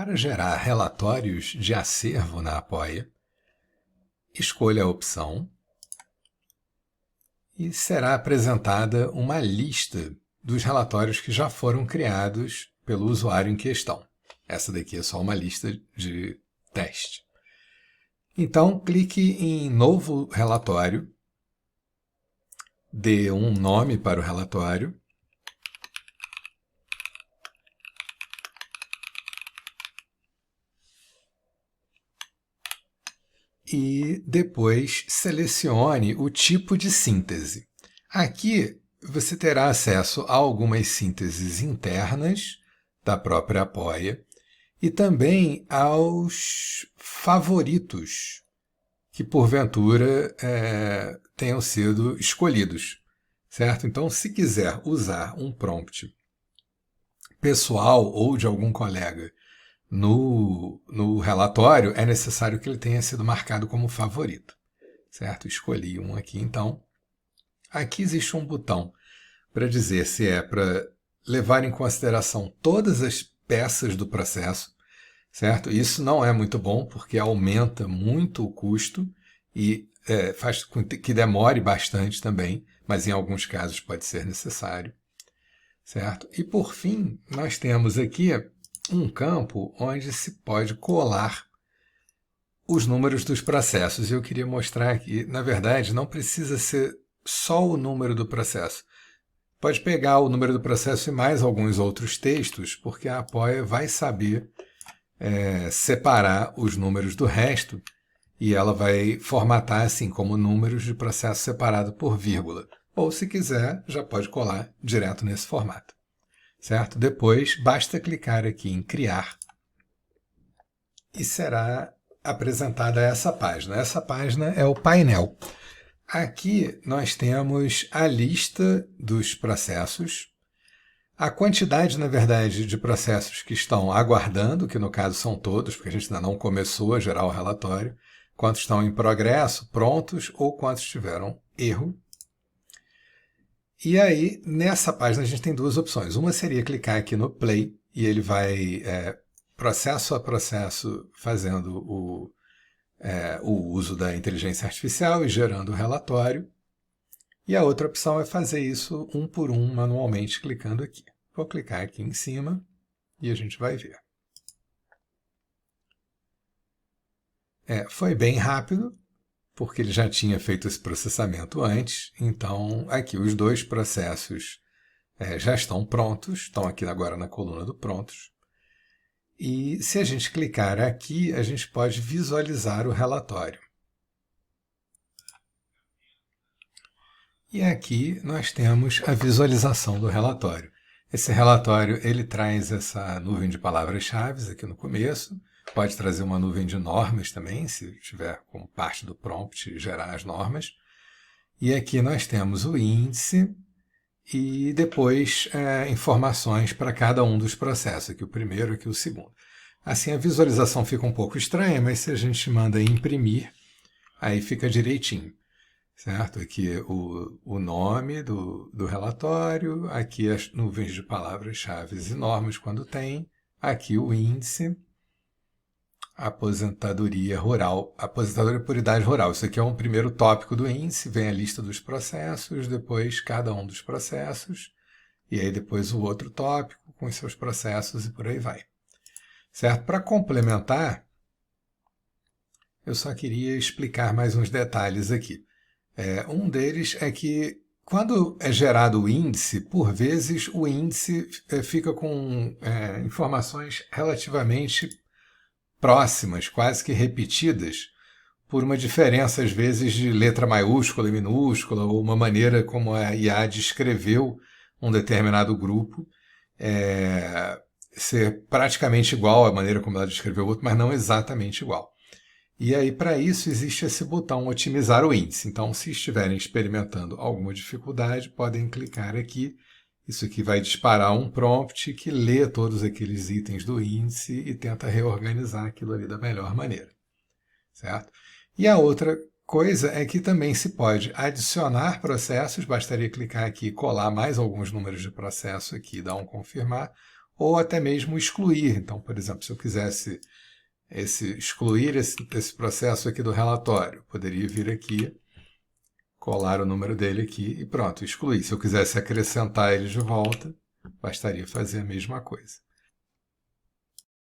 Para gerar relatórios de acervo na Apoia, escolha a opção e será apresentada uma lista dos relatórios que já foram criados pelo usuário em questão. Essa daqui é só uma lista de teste. Então, clique em Novo Relatório, dê um nome para o relatório e depois selecione o tipo de síntese. Aqui você terá acesso a algumas sínteses internas da própria Apoia e também aos favoritos que porventura tenham sido escolhidos, certo? Então, se quiser usar um prompt pessoal ou de algum colega no relatório, é necessário que ele tenha sido marcado como favorito, certo? Escolhi um aqui, então. Aqui existe um botão para dizer se é para levar em consideração todas as peças do processo, certo? Isso não é muito bom, porque aumenta muito o custo e faz com que demore bastante também, mas em alguns casos pode ser necessário, certo? E por fim, nós temos aqui um campo onde se pode colar os números dos processos. Eu queria mostrar que, na verdade, não precisa ser só o número do processo. Pode pegar o número do processo e mais alguns outros textos, porque a Apoia vai saber separar os números do resto e ela vai formatar assim como números de processo separado por vírgula. Ou, se quiser, já pode colar direto nesse formato. Certo? Depois, basta clicar aqui em Criar e será apresentada essa página. Essa página é o painel. Aqui nós temos a lista dos processos, a quantidade, na verdade, de processos que estão aguardando, que no caso são todos, porque a gente ainda não começou a gerar o relatório, quantos estão em progresso, prontos, ou quantos tiveram erro. E aí, nessa página, a gente tem duas opções. Uma seria clicar aqui no Play, e ele vai, processo a processo, fazendo o uso da inteligência artificial e gerando o relatório. E a outra opção é fazer isso um por um, manualmente, clicando aqui. Vou clicar aqui em cima e a gente vai ver. Foi bem rápido, porque ele já tinha feito esse processamento antes. Então, aqui os dois processos já estão prontos, estão aqui agora na coluna do prontos. E se a gente clicar aqui, a gente pode visualizar o relatório. E aqui nós temos a visualização do relatório. Esse relatório ele traz essa nuvem de palavras-chave aqui no começo, pode trazer uma nuvem de normas também, se tiver como parte do prompt gerar as normas. E aqui nós temos o índice e depois informações para cada um dos processos, aqui o primeiro, aqui o segundo. Assim a visualização fica um pouco estranha, mas se a gente manda imprimir, aí fica direitinho. Certo? Aqui o nome do relatório, aqui as nuvens de palavras-chave e normas quando tem, aqui o índice, aposentadoria rural, aposentadoria por idade rural. Isso aqui é um primeiro tópico do índice, vem a lista dos processos, depois cada um dos processos, e aí depois o outro tópico com os seus processos e por aí vai. Certo? Para complementar, eu só queria explicar mais uns detalhes aqui. Um deles é que, quando é gerado o índice, por vezes o índice fica com informações relativamente próximas, quase que repetidas, por uma diferença, às vezes, de letra maiúscula e minúscula, ou uma maneira como a IA descreveu um determinado grupo, ser praticamente igual à maneira como ela descreveu o outro, mas não exatamente igual. E aí, para isso, existe esse botão otimizar o índice. Então, se estiverem experimentando alguma dificuldade, podem clicar aqui. Isso aqui vai disparar um prompt que lê todos aqueles itens do índice e tenta reorganizar aquilo ali da melhor maneira. Certo? E a outra coisa é que também se pode adicionar processos, bastaria clicar aqui e colar mais alguns números de processo aqui, dar um confirmar, ou até mesmo excluir. Então, por exemplo, se eu quisesse excluir esse processo aqui do relatório, poderia vir aqui, colar o número dele aqui e pronto, excluir. Se eu quisesse acrescentar ele de volta, bastaria fazer a mesma coisa.